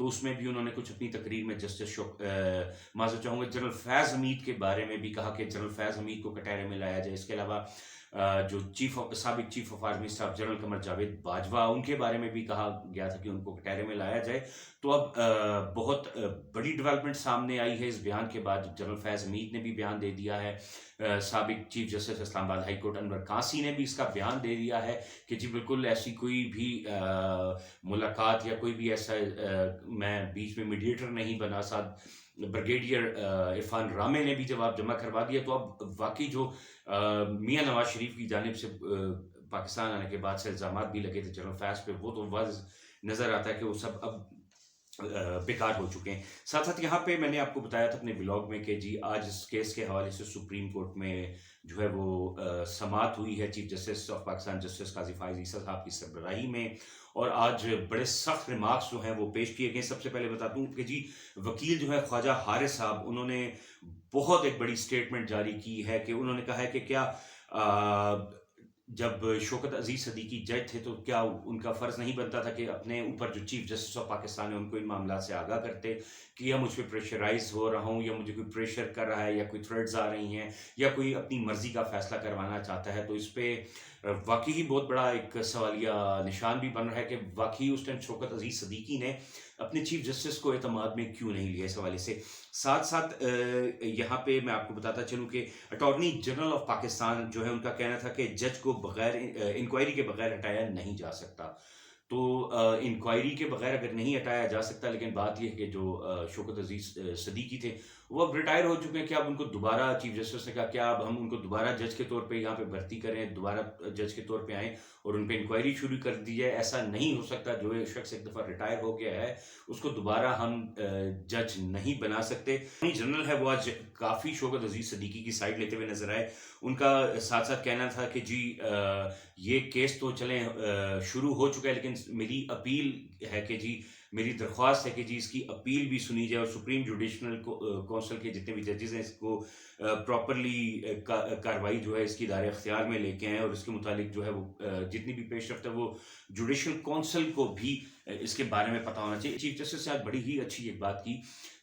تو اس میں بھی انہوں نے کچھ اپنی تقریر میں جسٹس معذرت چاہوں گا جنرل فیض حمید کے بارے میں بھی کہا کہ جنرل فیض حمید کو کٹہرے میں لایا جائے. اس کے علاوہ جو سابق chief of army staff general Qamar Javed Bajwa ان کے بارے میں بھی کہا گیا تھا کہ ان کو کٹہرے میں لایا جائے. تو اب بہت بڑی ڈیولپمنٹ سامنے آئی ہے اس بیان کے بعد. جنرل فیض حمید نے بھی بیان دے دیا ہے, سابق چیف جسٹس اسلام آباد ہائی کورٹ انور قاسی نے بھی اس کا بیان دے دیا ہے کہ جی بالکل ایسی کوئی بھی ملاقات یا کوئی بھی ایسا میں بیچ میں میڈیٹر نہیں بنا. ساتھ بریگیڈیئر عرفان رامے نے بھی جواب جمع کروا دیا. تو اب واقعی جو میاں نواز شریف کی جانب سے پاکستان آنے کے بعد سے الزامات بھی لگے تھے جنرل فیض پہ, وہ تو واضح نظر آتا ہے کہ وہ سب اب بیکار ہو چکے ہیں. ساتھ ساتھ یہاں پہ میں نے آپ کو بتایا تھا اپنے بلاگ میں کہ جی آج اس کیس کے حوالے سے سپریم کورٹ میں جو ہے وہ سماعت ہوئی ہے chief justice of Pakistan justice قاضی فائز عیسیٰ صاحب کی سربراہی میں, اور آج بڑے سخت ریمارکس جو ہیں وہ پیش کیے گئے. سب سے پہلے بتا دوں کہ جی وکیل جو ہے خواجہ حارث صاحب, انہوں نے بہت ایک بڑی سٹیٹمنٹ جاری کی ہے کہ انہوں نے کہا ہے کہ کیا جب شوکت عزیز صدیقی جج تھے تو کیا ان کا فرض نہیں بنتا تھا کہ اپنے اوپر جو چیف جسٹس آف پاکستان ہے ان کو ان معاملات سے آگاہ کرتے کہ یا مجھ پہ پریشرائز ہو رہا ہوں یا مجھے کوئی پریشر کر رہا ہے یا کوئی تھریٹس آ رہی ہیں یا کوئی اپنی مرضی کا فیصلہ کروانا چاہتا ہے. تو اس پہ واقعی بہت بڑا ایک سوالیہ نشان بھی بن رہا ہے کہ واقعی اس ٹائم شوکت عزیز صدیقی نے اپنے چیف جسٹس کو اعتماد میں کیوں نہیں لیا اس حوالے سے. ساتھ ساتھ یہاں پہ میں آپ کو بتاتا چلوں کہ اٹارنی جنرل آف پاکستان جو ہے ان کا کہنا تھا کہ جج کو بغیر انکوائری کے بغیر ہٹایا نہیں جا سکتا. تو انکوائری کے بغیر اگر نہیں ہٹایا جا سکتا, لیکن بات یہ ہے کہ جو شوکت عزیز صدیقی تھے وہ اب ریٹائر ہو چکے ہیں, کہ اب ان کو دوبارہ چیف جسٹس نے کہا کیا اب ہم ان کو دوبارہ جج کے طور پہ یہاں پہ بھرتی کریں, دوبارہ جج کے طور پہ آئیں اور ان پہ انکوائری شروع کر دی جائے. ایسا نہیں ہو سکتا, جو شخص ایک دفعہ ریٹائر ہو گیا ہے اس کو دوبارہ ہم جج نہیں بنا سکتے. جنرل ہے وہ آج کافی شوکت عزیز صدیقی کی سائڈ لیتے ہوئے نظر آئے. ان کا ساتھ ساتھ کہنا تھا کہ جی یہ کیس تو چلیں شروع ہو چکا ہے, لیکن میری اپیل ہے کہ جی میری درخواست ہے کہ جی اس کی اپیل بھی سنی جائے اور سپریم جوڈیشنل کونسل کے جتنے بھی ججز ہیں اس کو پراپرلی کاروائی جو ہے اس کی دائرۂ اختیار میں لے کے آئیں, اور اس کے متعلق جو ہے وہ جتنی بھی پیش رفت ہے وہ جوڈیشل کونسل کو بھی اس کے بارے میں پتہ ہونا چاہیے. چیف جسٹس سے آج بڑی ہی اچھی ایک بات کی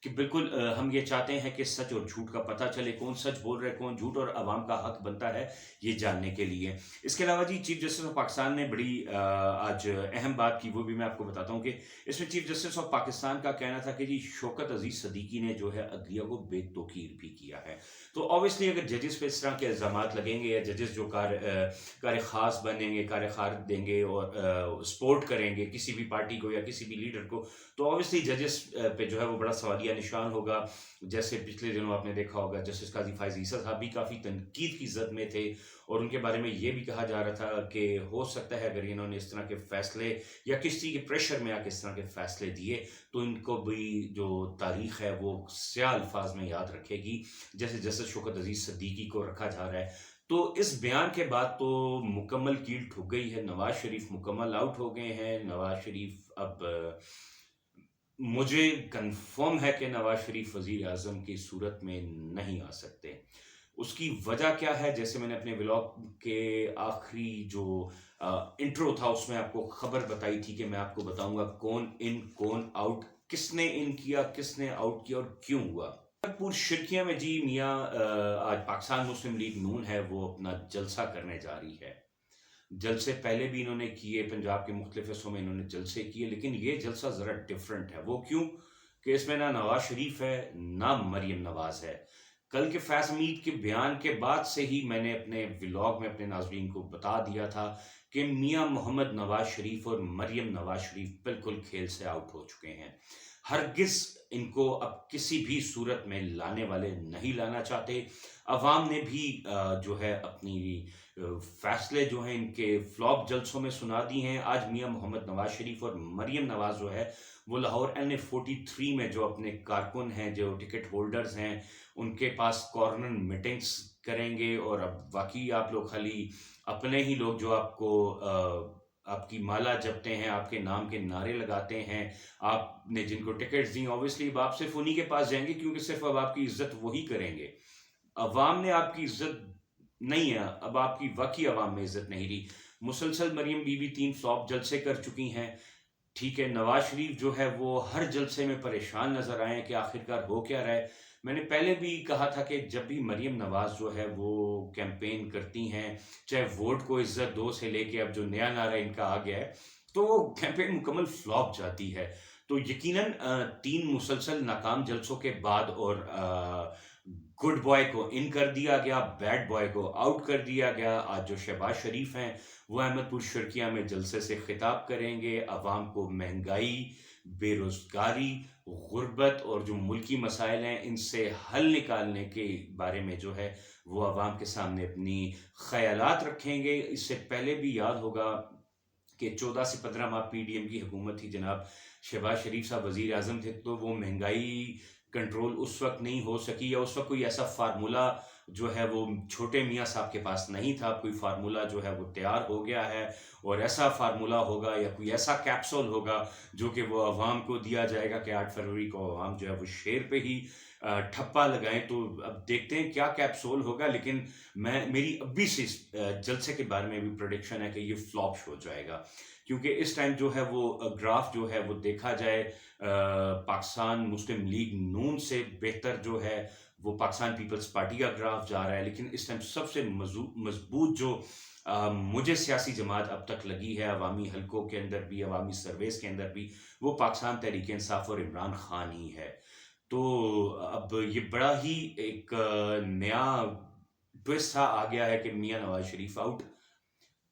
کہ بالکل ہم یہ چاہتے ہیں کہ سچ اور جھوٹ کا پتہ چلے, کون سچ بول رہے کون جھوٹ, اور عوام کا حق بنتا ہے یہ جاننے کے لیے. اس کے علاوہ جی چیف جسٹس آف پاکستان نے بڑی آج اہم بات کی, وہ بھی میں آپ کو بتاتا ہوں کہ اس میں چیف جسٹس آف پاکستان کا کہنا تھا کہ جی شوکت عزیز صدیقی نے جو ہے عدلیہ کو بے توقیر بھی کیا ہے. تو اوبیسلی اگر ججز پہ اس طرح کے الزامات لگیں گے یا ججز جو کار خاص بنیں گے, کار خار دیں گے اور سپورٹ کریں گے کسی بھی پارٹی کو یا کسی بھی لیڈر کو, تو اوبیسلی ججز پہ جو ہے وہ بڑا سوالیہ نشان ہوگا. جیسے پچھلے دنوں آپ نے دیکھا ہوگا جسٹس قاضی فائز عیسیٰ صاحب بھی کافی تنقید کی زد میں تھے, اور ان کے بارے میں یہ بھی کہا جا رہا تھا کہ ہو سکتا ہے اگر انہوں نے اس طرح کے فیصلے یا کسی کے پریشر میں آ کے اس طرح کے فیصلے دیے تو ان کو بھی جو تاریخ ہے وہ سیاہ الفاظ میں یاد رکھے گی, جیسے جسٹس شوکت عزیز صدیقی کو رکھا جا رہا ہے. تو اس بیان کے بعد تو مکمل کیل ٹھک گئی ہے, نواز شریف مکمل آؤٹ ہو گئے ہیں. نواز شریف اب مجھے کنفرم ہے کہ نواز شریف وزیر اعظم کی صورت میں نہیں آ سکتے. اس کی وجہ کیا ہے, جیسے میں نے اپنے ولاگ کے آخری جو انٹرو تھا اس میں آپ کو خبر بتائی تھی کہ میں آپ کو بتاؤں گا کون ان کون آؤٹ, کس نے ان کیا, کس نے آؤٹ کیا اور کیوں ہوا. پور شرکیہ میں جی میاں آج پاکستان مسلم لیگ نون ہے وہ اپنا جلسہ کرنے جا رہی ہے. جلسے پہلے بھی انہوں نے کیے, پنجاب کے مختلف حصوں میں انہوں نے جلسے کیے, لیکن یہ جلسہ ذرا ڈیفرنٹ ہے. وہ کیوں کہ اس میں نہ نواز شریف ہے نہ مریم نواز ہے. کل کے فیض حمید کے بیان کے بعد سے ہی میں نے اپنے ولاگ میں اپنے ناظرین کو بتا دیا تھا کہ میاں محمد نواز شریف اور مریم نواز شریف بالکل کھیل سے آؤٹ ہو چکے ہیں. ہرگز ان کو اب کسی بھی صورت میں لانے والے نہیں لانا چاہتے. عوام نے بھی جو ہے اپنی فیصلے جو ہیں ان کے فلاپ جلسوں میں سنا دی ہیں. آج میاں محمد نواز شریف اور مریم نواز جو ہے وہ لاہور NA43 میں جو اپنے کارکن ہیں, جو ٹکٹ ہولڈرز ہیں, ان کے پاس کارنر میٹنگز کریں گے. اور اب واقعی آپ لوگ خالی اپنے ہی لوگ جو آپ کو آپ کی مالا جپتے ہیں, آپ کے نام کے نعرے لگاتے ہیں, آپ نے جن کو ٹکٹس دی اوبیسلی اب آپ صرف انہی کے پاس جائیں گے کیونکہ صرف اب آپ کی عزت وہی کریں گے. عوام نے آپ کی عزت نہیں ہے, اب آپ کی واقعی عوام میں عزت نہیں رہی. مسلسل مریم بی بی 3 فلاپ جلسے کر چکی ہیں. ٹھیک ہے، نواز شریف جو ہے وہ ہر جلسے میں پریشان نظر آئے کہ آخرکار ہو کیا رہا ہے۔ میں نے پہلے بھی کہا تھا کہ جب بھی مریم نواز جو ہے وہ کیمپین کرتی ہیں، چاہے ووٹ کو عزت دو سے لے کے اب جو نیا نعرہ ان کا آ گیا ہے، تو وہ کیمپین مکمل فلاپ جاتی ہے۔ تو یقیناً 3 مسلسل ناکام جلسوں کے بعد اور گڈ بوائے کو ان کر دیا گیا، بیڈ بوائے کو آؤٹ کر دیا گیا۔ آج جو شہباز شریف ہیں وہ احمد پور شرکیہ میں جلسے سے خطاب کریں گے، عوام کو مہنگائی، بے روزگاری، غربت اور جو ملکی مسائل ہیں ان سے حل نکالنے کے بارے میں جو ہے وہ عوام کے سامنے اپنی خیالات رکھیں گے۔ اس سے پہلے بھی یاد ہوگا کہ 14 سے 15 ماہ پی ڈی ایم کی حکومت تھی، جناب شہباز شریف صاحب وزیر اعظم تھے، تو وہ مہنگائی کنٹرول اس وقت نہیں ہو سکی، یا اس وقت کوئی ایسا فارمولہ جو ہے وہ چھوٹے میاں صاحب کے پاس نہیں تھا۔ کوئی فارمولہ جو ہے وہ تیار ہو گیا ہے، اور ایسا فارمولہ ہوگا یا کوئی ایسا کیپسول ہوگا جو کہ وہ عوام کو دیا جائے گا کہ 8 فروری کو عوام جو ہے وہ شیر پہ ہی ٹھپا لگائیں۔ تو اب دیکھتے ہیں کیا کیپسول ہوگا، لیکن میری ابھی سے اس جلسے کے بارے میں بھی پریڈکشن ہے کہ یہ فلاپ ہو جائے گا، کیونکہ اس ٹائم جو ہے وہ گراف جو ہے وہ دیکھا جائے پاکستان مسلم لیگ نون سے بہتر جو ہے وہ پاکستان پیپلز پارٹی کا گراف جا رہا ہے۔ لیکن اس ٹائم سب سے مضبوط جو مجھے سیاسی جماعت اب تک لگی ہے عوامی حلقوں کے اندر بھی، عوامی سرویز کے اندر بھی، وہ پاکستان تحریک انصاف اور عمران خان ہی ہے۔ تو اب یہ بڑا ہی ایک نیا ٹوسٹ آ گیا ہے کہ میاں نواز شریف آؤٹ،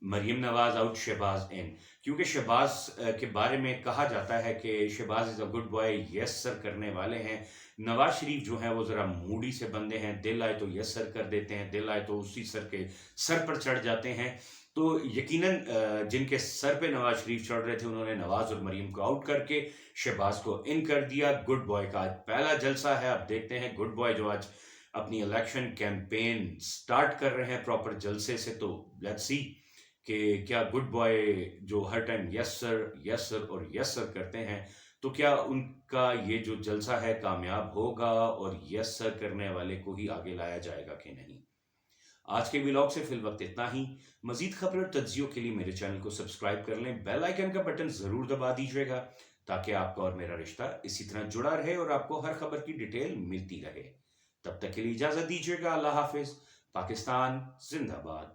مریم نواز آؤٹ، شہباز ان، کیونکہ شہباز کے بارے میں کہا جاتا ہے کہ شہباز از اے گڈ بوائے، یس سر کرنے والے ہیں۔ نواز شریف جو ہیں وہ ذرا موڈی سے بندے ہیں، دل آئے تو یس سر کر دیتے ہیں، دل آئے تو اسی سر کے سر پر چڑھ جاتے ہیں۔ تو یقیناً جن کے سر پہ نواز شریف چڑھ رہے تھے انہوں نے نواز اور مریم کو آؤٹ کر کے شہباز کو ان کر دیا۔ گڈ بوائے کا آج پہلا جلسہ ہے، اب دیکھتے ہیں گڈ بوائے جو آج اپنی الیکشن کیمپین سٹارٹ کر رہے ہیں پراپر جلسے سے، تو لیٹس سی کہ کیا گڈ بوائے جو ہر ٹائم یس سر اور یس سر کرتے ہیں، تو کیا ان کا یہ جو جلسہ ہے کامیاب ہوگا اور یس سر کرنے والے کو ہی آگے لایا جائے گا کہ نہیں۔ آج کے ولاگ سے فی الوقت اتنا ہی۔ مزید خبریں اور تجزیوں کے لیے میرے چینل کو سبسکرائب کر لیں، بیل آئیکن کا بٹن ضرور دبا دیجیے گا تاکہ آپ کا اور میرا رشتہ اسی طرح جڑا رہے اور آپ کو ہر خبر کی ڈیٹیل ملتی رہے۔ تب تک کے لیے اجازت دیجیے گا، اللہ حافظ۔ پاکستان زندہ باد۔